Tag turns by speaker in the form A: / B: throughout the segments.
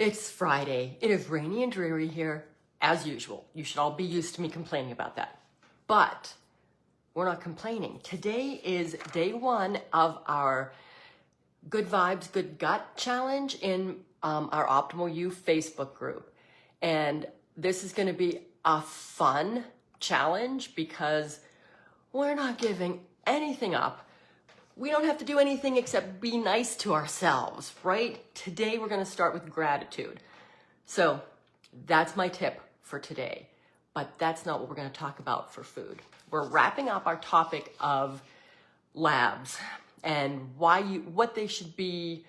A: It's Friday. It is rainy and dreary here, as usual. You should all be used to me complaining about that. But we're not complaining. Today is day one of our Good Vibes, Good Gut challenge in our Optimal You Facebook group. And this is going to be a fun challenge because we're not giving anything up. We don't have to do anything except be nice to ourselves, right? Today we're going to start with gratitude. So that's my tip for today. But that's not what we're going to talk about for food. We're wrapping up our topic of labs and what they should be,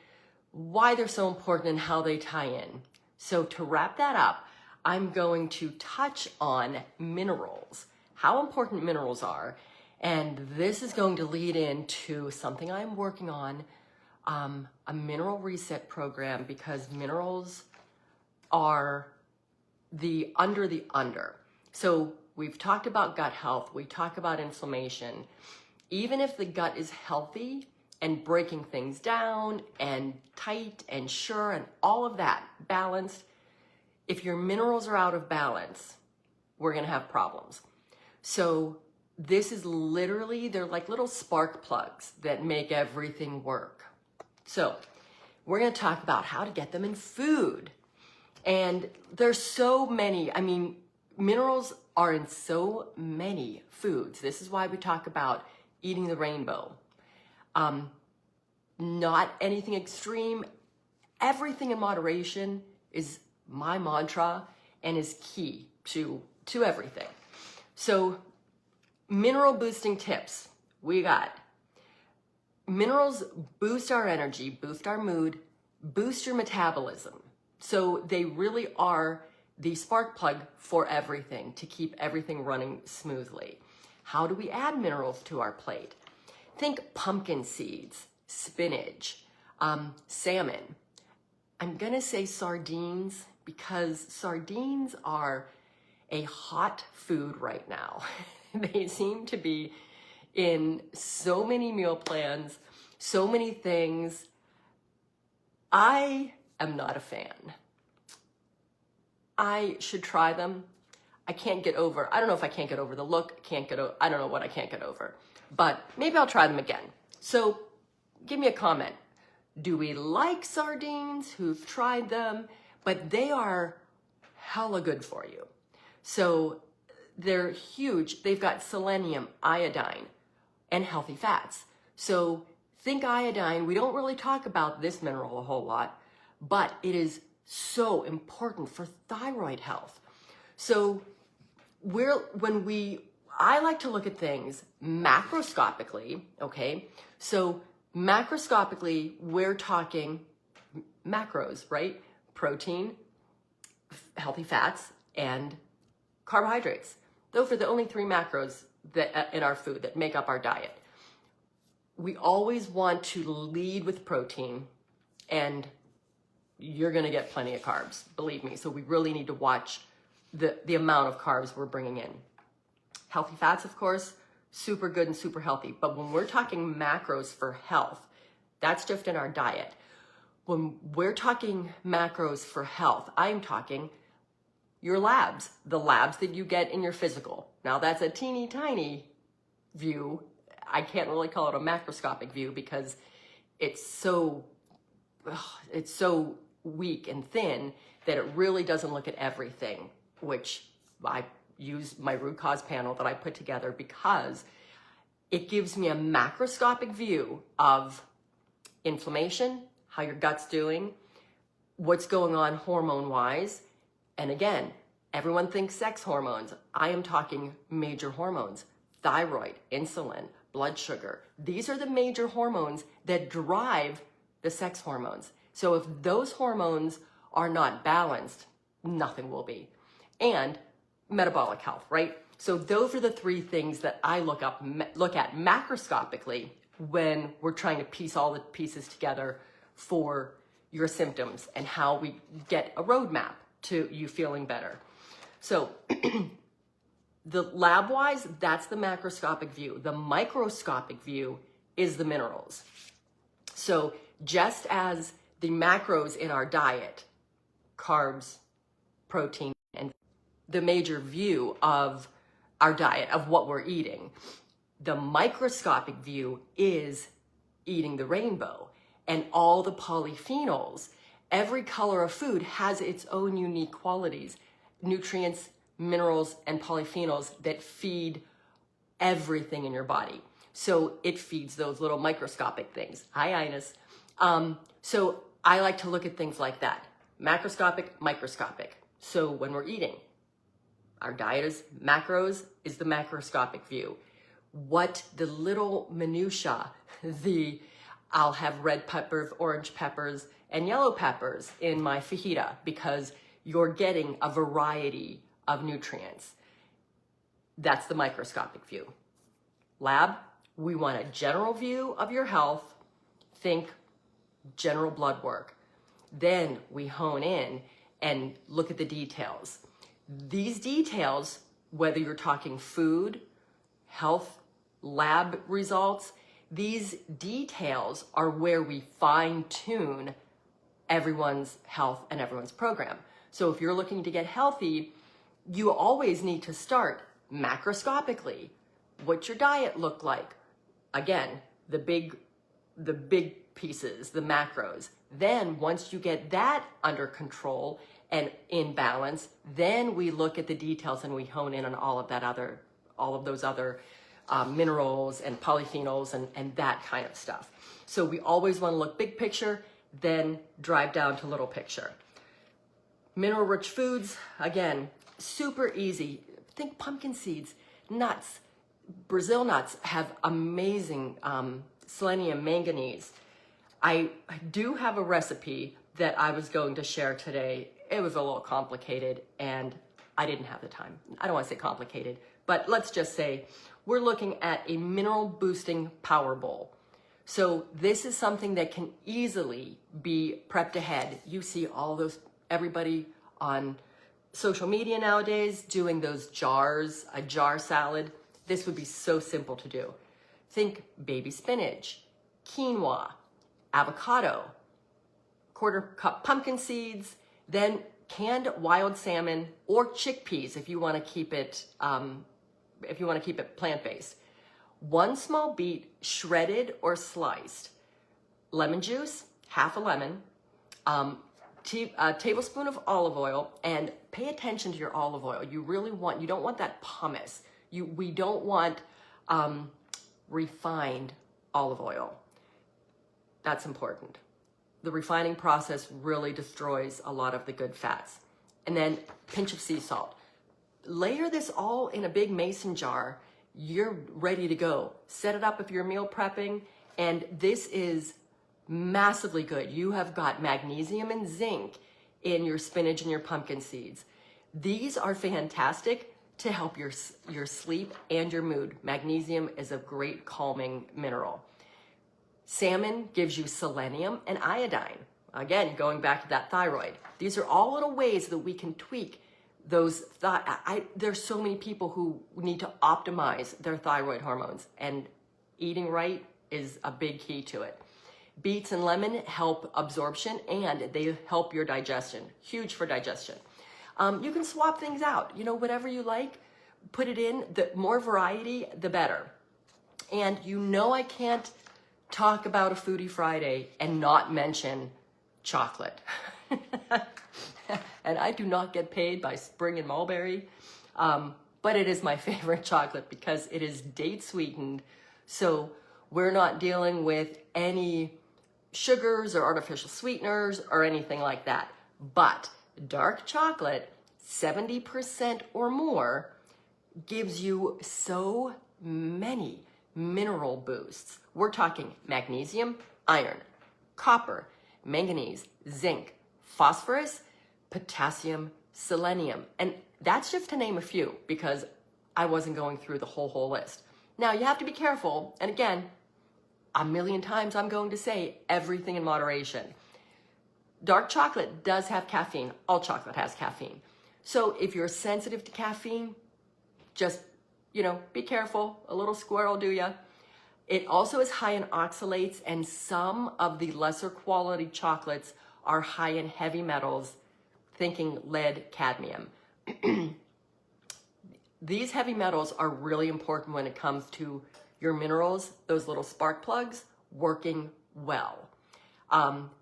A: why they're so important, and how they tie in. So to wrap that up, I'm going to touch on minerals, how important minerals are. And this is going to lead into something I'm working on, a mineral reset program, because minerals are the under. So we've talked about gut health, we talk about inflammation. Even if the gut is healthy and breaking things down and tight and sure and all of that, balanced, if your minerals are out of balance, we're gonna have problems. So this is literally, they're like little spark plugs that make everything work. So we're going to talk about how to get them in food. And there's so many, minerals are in so many foods. This is why we talk about eating the rainbow. Not anything extreme. Everything in moderation is my mantra and is key to everything. So mineral boosting tips. We got minerals boost our energy, boost our mood, boost your metabolism. So they really are the spark plug for everything to keep everything running smoothly. How do we add minerals to our plate? Think pumpkin seeds, spinach, salmon. I'm gonna say sardines because sardines are a hot food right now. They seem to be in so many meal plans, so many things. I am not a fan. I should try them. I don't know if I can't get over the look, I don't know what I can't get over, but maybe I'll try them again. So give me a comment. Do we like sardines? Who've tried them? But they are hella good for you. So they're huge. They've got selenium, iodine, and healthy fats. So think iodine. We don't really talk about this mineral a whole lot, but it is so important for thyroid health. So I like to look at things macroscopically, okay? So macroscopically, we're talking macros, right? Protein, healthy fats, and carbohydrates. Those are the only three macros that in our food that make up our diet. We always want to lead with protein, and you're going to get plenty of carbs, believe me. So we really need to watch the amount of carbs we're bringing in. Healthy fats, of course, super good and super healthy. But when we're talking macros for health, that's just in our diet. When we're talking macros for health, I'm talking your labs, the labs that you get in your physical. Now that's a teeny tiny view. I can't really call it a macroscopic view because it's so weak and thin that it really doesn't look at everything, which I use my root cause panel that I put together because it gives me a macroscopic view of inflammation, how your gut's doing, what's going on hormone-wise. And again, everyone thinks sex hormones. I am talking major hormones, thyroid, insulin, blood sugar. These are the major hormones that drive the sex hormones. So if those hormones are not balanced, nothing will be. And metabolic health, right? So those are the three things that I look at macroscopically when we're trying to piece all the pieces together for your symptoms and how we get a roadmap to you feeling better. So the lab-wise, that's the macroscopic view. The microscopic view is the minerals. So just as the macros in our diet carbs, protein, and the major view of our diet, of what we're eating. The microscopic view is eating the rainbow and all the polyphenols. Every color of food has its own unique qualities, nutrients, minerals, and polyphenols that feed everything in your body. So it feeds those little microscopic things. Hi, Ines. So I like to look at things like that. Macroscopic, microscopic. So when we're eating, our diet is macros, is the macroscopic view. What the little minutia, I'll have red peppers, orange peppers, and yellow peppers in my fajita because you're getting a variety of nutrients. That's the microscopic view. Lab, we want a general view of your health. Think general blood work. Then we hone in and look at the details. These details, whether you're talking food, health, lab results, these details are where we fine tune everyone's health and everyone's program. So if you're looking to get healthy, you always need to start macroscopically. What's your diet look like? Again, the big pieces, the macros. Then once you get that under control and in balance, then we look at the details and we hone in on all of those other minerals and polyphenols and that kind of stuff. So we always want to look big picture, then drive down to little picture. Mineral-rich foods, again, super easy. Think pumpkin seeds, nuts. Brazil nuts have amazing selenium, manganese. I do have a recipe that I was going to share today. It was a little complicated and I didn't have the time. I don't want to say complicated, but let's just say we're looking at a mineral boosting power bowl. So this is something that can easily be prepped ahead. You see everybody on social media nowadays doing those jars, a jar salad. This would be so simple to do. Think baby spinach, quinoa, avocado, quarter cup pumpkin seeds, then canned wild salmon or chickpeas if you want to keep it plant-based. 1 small beet, shredded or sliced. Lemon juice, half a lemon, a tablespoon of olive oil, and pay attention to your olive oil. You don't want that pumice. We don't want refined olive oil. That's important. The refining process really destroys a lot of the good fats. And then pinch of sea salt. Layer this all in a big mason jar. You're ready to go. Set it up if you're meal prepping, and this is massively good. You have got magnesium and zinc in your spinach and your pumpkin seeds. These are fantastic to help your sleep and your mood. Magnesium is a great calming mineral. Salmon gives you selenium and iodine. Again, going back to that thyroid. These are all little ways that we can tweak those. There's so many people who need to optimize their thyroid hormones, and eating right is a big key to it. Beets and lemon help absorption and they help your digestion. Huge for digestion. You can swap things out. Whatever you like, put it in. The more variety, the better. And I can't talk about a Foodie Friday and not mention chocolate. And I do not get paid by Spring and Mulberry, but it is my favorite chocolate because it is date sweetened. So we're not dealing with any sugars or artificial sweeteners or anything like that. But dark chocolate, 70% or more, gives you so many mineral boosts. We're talking magnesium, iron, copper, manganese, zinc, phosphorus, potassium, selenium. And that's just to name a few because I wasn't going through the whole list. Now you have to be careful. And again, a million times I'm going to say everything in moderation. Dark chocolate does have caffeine. All chocolate has caffeine. So if you're sensitive to caffeine, just, be careful. A little squirrel do ya. It also is high in oxalates, and some of the lesser quality chocolates are high in heavy metals, thinking lead, cadmium. These heavy metals are really important when it comes to your minerals, those little spark plugs, working well.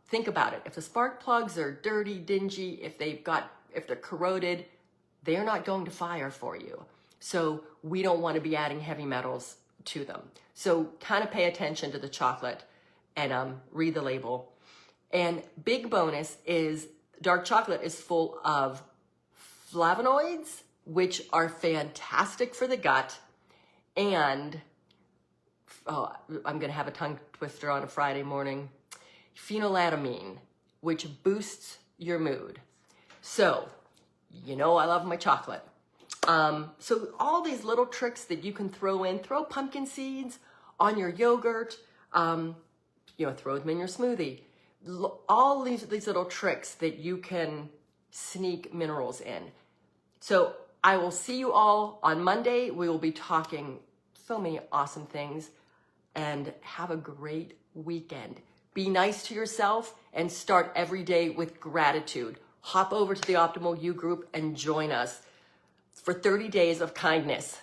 A: Think about it. If the spark plugs are dirty, dingy, if they're corroded, they're not going to fire for you. So we don't want to be adding heavy metals to them. So kind of pay attention to the chocolate and read the label. And big bonus is dark chocolate is full of flavonoids, which are fantastic for the gut. And, I'm going to have a tongue twister on a Friday morning, phenylalanine, which boosts your mood. So, I love my chocolate. So all these little tricks that you can throw pumpkin seeds on your yogurt, throw them in your smoothie. All these little tricks that you can sneak minerals in. So I will see you all on Monday. We will be talking so many awesome things, and have a great weekend. Be nice to yourself and start every day with gratitude. Hop over to the Optimal You group and join us for 30 days of kindness.